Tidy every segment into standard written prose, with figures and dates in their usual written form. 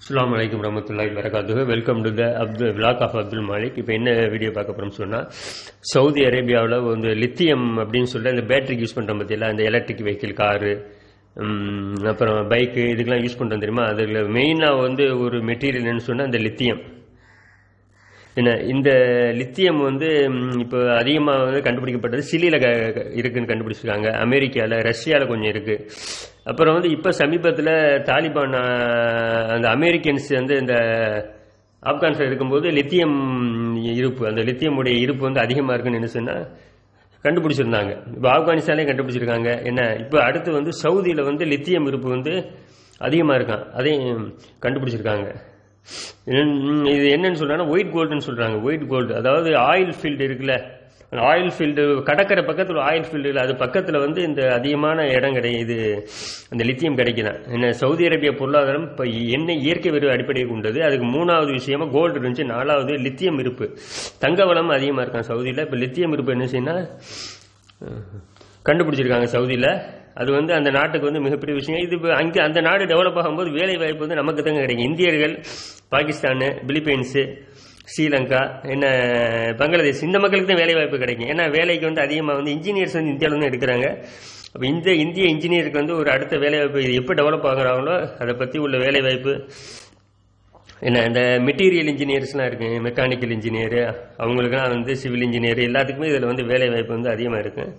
அஸ்ஸலாமு அலைக்கும் வரஹ்மத்துல்லாஹி வபரகாத்துஹு. Welcome to the vlog of Abdul Malik. இப்போ என்ன வீடியோ பார்க்க போகிறோம்னு சொன்னால், சவுதி அரேபியாவில் வந்து லித்தியம் அப்படின்னு சொல்லிட்டு அந்த பேட்டரிக்கு யூஸ் பண்ணுறோம் பற்றியில், அந்த எலக்ட்ரிக் வெஹிக்கிள், காரு, அப்புறம் பைக்கு, இதுக்கெல்லாம் யூஸ் பண்ணுறோம் தெரியுமா. அதில் மெயினாக வந்து ஒரு மெட்டீரியல்னு சொன்னால் அந்த லித்தியம். என்ன இந்த லித்தியம் வந்து இப்போ அதிகமாக வந்து கண்டுபிடிக்கப்பட்டது சிலியில் இருக்குதுன்னு கண்டுபிடிச்சிருக்காங்க. அமெரிக்காவில், ரஷ்யாவில் கொஞ்சம் இருக்குது. அப்புறம் வந்து இப்போ சமீபத்தில் தாலிபான் அந்த அமெரிக்கன்ஸ் வந்து இந்த ஆப்கானிஸ்தான் இருக்கும்போது லித்தியம் இருப்பு, அந்த லித்தியமுடைய இருப்பு வந்து அதிகமாக இருக்குன்னு என்ன சொன்னால் கண்டுபிடிச்சிருந்தாங்க. இப்போ ஆப்கானிஸ்தான்லேயும் கண்டுபிடிச்சிருக்காங்க. என்ன இப்போ அடுத்து வந்து சவுதியில் வந்து லித்தியம் இருப்பு வந்து அதிகமாக இருக்கான், அதையும் கண்டுபிடிச்சிருக்காங்க. இது என்னன்னு சொல்றாங்கன்னா ஒயிட் கோல்டுன்னு சொல்றாங்க. ஒயிட் கோல்டு அதாவது ஆயில் ஃபீல்டு இருக்குல்ல, ஆயில் ஃபீல்டு கடற்கரை பக்கத்தில் ஆயில் ஃபீல்டு இல்லை, அது பக்கத்தில் வந்து இந்த அதிகமான இடம் கிடையாது, அந்த லித்தியம் கிடைக்குதான். என்ன சவுதி அரேபியா பொருளாதாரம் இப்போ எண்ணெய் இயற்கை வெறு அடிப்படையை கொண்டது. அதுக்கு மூணாவது விஷயமா கோல்டு இருந்துச்சு. நாலாவது லித்தியம் இருப்பு, தங்க வளம் அதிகமாக இருக்கான் சவுதியில். இப்போ லித்தியம் இருப்பு என்ன செய்யணும் கண்டுபிடிச்சிருக்காங்க சவுதியில். அது வந்து அந்த நாட்டுக்கு வந்து மிகப்பெரிய விஷயம். இது அங்கே அந்த நாடு டெவலப் ஆகும்போது வேலை வாய்ப்பு வந்து நமக்கு தாங்க கிடைக்கும். இந்தியர்கள், பாகிஸ்தானு, பிலிப்பைன்ஸு, ஸ்ரீலங்கா, என்ன பங்களாதேஷ், இந்த மக்களுக்கு தான் வேலை வாய்ப்பு கிடைக்கும். ஏன்னா வேலைக்கு வந்து அதிகமாக வந்து இன்ஜினியர்ஸ் வந்து இந்தியாவில் வந்து எடுக்கிறாங்க. அப்போ இந்த இந்திய இன்ஜினியருக்கு வந்து ஒரு அடுத்த வேலை வாய்ப்பு இது எப்போ டெவலப் ஆகுறாங்களோ அதை பற்றி உள்ள வேலை வாய்ப்பு என்ன, இந்த மெட்டீரியல் இன்ஜினியர்ஸ்லாம் இருக்குது, மெக்கானிக்கல் இன்ஜினியரு, அவங்களுக்குலாம் வந்து சிவில் இன்ஜினியர், எல்லாத்துக்குமே இதில் வந்து வேலை வாய்ப்பு வந்து அதிகமாக இருக்குது.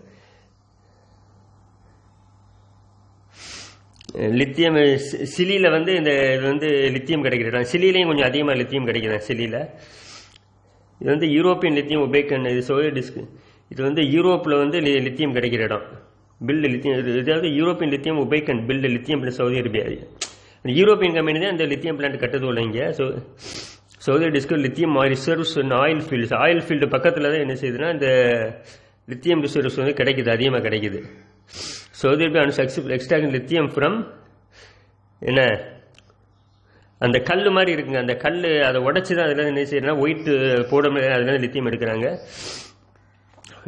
லித்தியம் சிலியில் வந்து இந்த இது வந்து லித்தியம் கிடைக்கிற இடம். சிலிலையும் கொஞ்சம் அதிகமாக லித்தியம் கிடைக்குது சிலியில். இது வந்து யூரோப்பியன் லித்தியம் உபேக்கன், இது சோவியட் டிஸ்க். இது வந்து யூரோப்பில் வந்து லித்தியம் கிடைக்கிற இடம். பில்டு லித்தியம், இதாவது யூரோப்பியன் லித்தியம் உபேக்கன் build lithium plus Saudi Arabia. European company தான் இந்த லித்தியம் பிளான்ட் கட்டது உள்ள இங்கே. சவுதி டிஸ்க் lithium reserves oil fields, oil field பக்கத்தில் தான் என்ன செய்யுதுன்னா இந்த லித்தியம் ரிசர்வ்ஸ் வந்து கிடைக்குது, அதிகமாக கிடைக்குது. Saudi Arabia extract lithium from என்ன அந்த கல் மாதிரி இருக்குங்க, அந்த கல் அதை உடச்சி தான் அதில் என்ன செய்யறதுனா ஒயிட் போட அதில் லித்தியம் எடுக்கிறாங்க.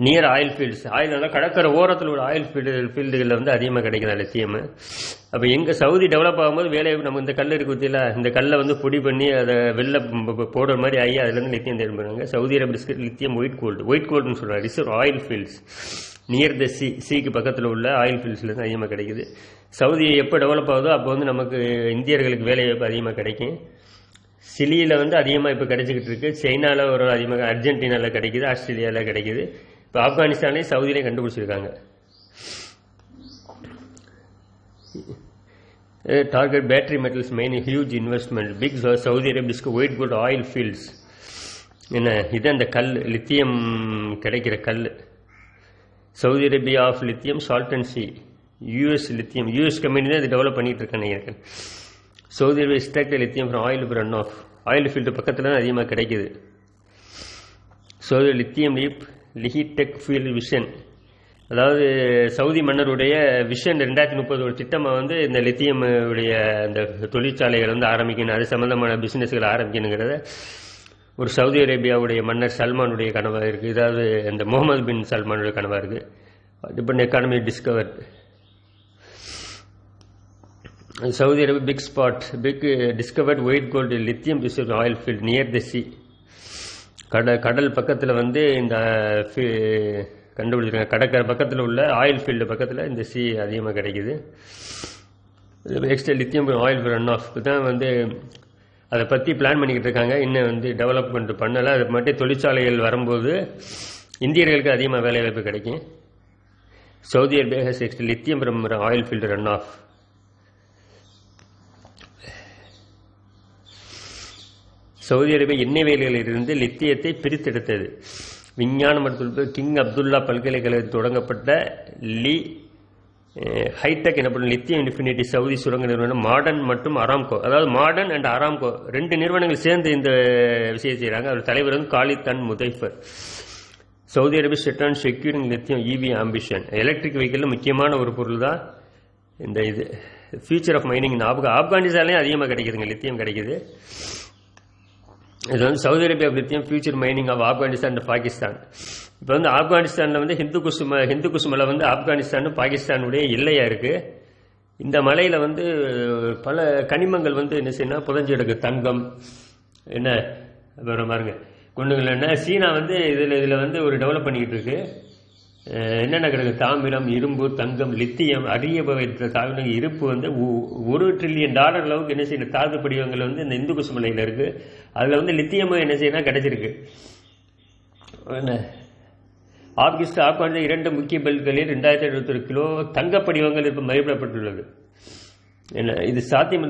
நியர் ஆயில் ஃபீல்ட்ஸ், ஆயில் நல்லா கடற்கரை ஓரத்தில் உள்ள ஆயில் ஃபீல்டுகளில் வந்து அதிகமாக கிடைக்குது லித்தியம். அப்போ எங்கள் சவுதி டெவலப் ஆகும்போது வேலையை நம்ம இந்த கல் இருக்கு பற்றியில், இந்த கல்லை வந்து பொடி பண்ணி அதை வெளில போடுற மாதிரி ஆகி அதுலேருந்து லித்தியம் தேர்வு பண்ணுறாங்க. Saudi Arabia lithium white gold, white கோல்டுன்னு சொல்கிறாங்க. Reserve oil fields near the சீக்கு பக்கத்தில் உள்ள ஆயில் ஃபீல்ட்ஸ்லேருந்து அதிகமாக கிடைக்குது. சவுதி எப்போ டெவலப் ஆகுதோ அப்போ வந்து நமக்கு இந்தியர்களுக்கு வேலை வாய்ப்பு அதிகமாக கிடைக்கும். சிலியில் வந்து அதிகமாக இப்போ கிடைச்சிக்கிட்டு இருக்கு. சைனாவில் ஒரு அதிகமாக, அர்ஜென்டினாவில் கிடைக்குது, ஆஸ்திரேலியாவில் கிடைக்குது. இப்போ ஆப்கானிஸ்தான்லேயும் சவுதியிலையும் கண்டுபிடிச்சிருக்காங்க. Target battery metals main huge investment big Saudi Arabia white gold oil fields. என்ன இது அந்த கல் லித்தியம் கிடைக்கிற கல். Saudi Arabia of lithium salt and sea, US lithium, US company தான் இது டெவலப் பண்ணிட்டு இருக்காங்க. Saudi Arabia extract lithium from oil run off, oil field பக்கத்தில் தான் அதிகமாக கிடைக்குது. Saudi lithium Lihytech field vision, அதாவது சவுதி மன்னருடைய விஷன் 2030 ஒரு திட்டமாக வந்து இந்த லித்தியம் உடைய அந்த தொழிற்சாலைகள் வந்து ஆரம்பிக்கணும், அது சம்பந்தமான பிஸ்னஸ்களை ஆரம்பிக்கணுங்கிறத ஒரு சவுதி அரேபியாவுடைய மன்னர் சல்மானுடைய கனவாக இருக்குது. இதாவது இந்த முகமது பின் சல்மானுடைய கனவாக இருக்குது. இப்போ economy discovered Saudi Arabia big spot big discovered white gold lithium reserve oil field near the sea. கடல் பக்கத்தில் வந்து இந்த கண்டுபிடிச்சிருக்காங்க. கடற்கரை பக்கத்தில் உள்ள ஆயில் ஃபீல்டு பக்கத்தில் இந்த சி அதிகமாக கிடைக்குது. Extra lithium oil run off தான் வந்து அதை பற்றி பிளான் பண்ணிக்கிட்டு இருக்காங்க. இன்னும் வந்து டெவலப்மெண்ட் பண்ணலை. அது மட்டும் தொழிற்சாலைகள் வரும்போது இந்தியர்களுக்கு அதிகமாக வேலைவாய்ப்பு கிடைக்கும். Saudi Arabia has extra lithium from oil field run off. Saudi Arabia எண்ணெய் வயல்களிலிருந்து லித்தியத்தை பிரித்தெடுத்தது. விஞ்ஞான மற்றும் கிங் அப்துல்லா பல்கலைக்கழகத்தில் தொடங்கப்பட்ட ஹைடெக் எனப்படும் லித்தியம் இன்ஃபினிட்டி சவுதி சுரங்க நிறுவனம் மாடர்ன் மற்றும் அராம்கோ, அதாவது மாடர்ன் அண்ட் அராம்கோ ரெண்டு நிறுவனங்கள் சேர்ந்து இந்த விஷயம் செய்கிறாங்க. அவர் தலைவர் வந்து Khalid al Mudaifer. Saudi Arabia set on securing lithium EV ambition. Electric வெஹிக்கிளில் முக்கியமான ஒரு பொருள் தான் இந்த இது. ஃபியூச்சர் ஆஃப் மைனிங் ஆப்கானிஸ்தான்லேயும் அதிகமாக கிடைக்குதுங்க, லித்தியம் கிடைக்குது. இது வந்து Saudi Arabia lithium future mining of Afghanistan and Pakistan. இப்போ வந்து ஆப்கானிஸ்தானில் வந்து ஹிந்து குசுமலை வந்து ஆப்கானிஸ்தான் பாகிஸ்தானுடைய எல்லையாக இருக்குது. இந்த மலையில் வந்து பல கனிமங்கள் வந்து என்ன செய்யணும் புதஞ்சு கிடக்கு. தங்கம் என்ன அப்புறம் பாருங்க குண்டுகள் என்ன சீனா வந்து இதில் வந்து ஒரு டெவலப் பண்ணிக்கிட்டு இருக்கு. என்னென்ன கிடக்கு தாமிரம், இரும்பு, தங்கம், லித்தியம், அரிய வகை தாமிரம் இருப்பு வந்து $1 ட்ரில்லியன் அளவுக்கு என்ன செய்யணும் தாது படிவங்கள் வந்து இந்த இந்து குசு மலையில் இருக்குது. அதில் வந்து லித்தியமும் என்ன செய்யணும் கிடைச்சிருக்கு. என்ன ஆப்கானிஸ்தான் 2 முக்கிய பெல்களில் 2021 கிலோ தங்க படிவங்கள் இப்போ மதிப்பிடப்பட்டுள்ளது. என்ன இது சாத்தியம்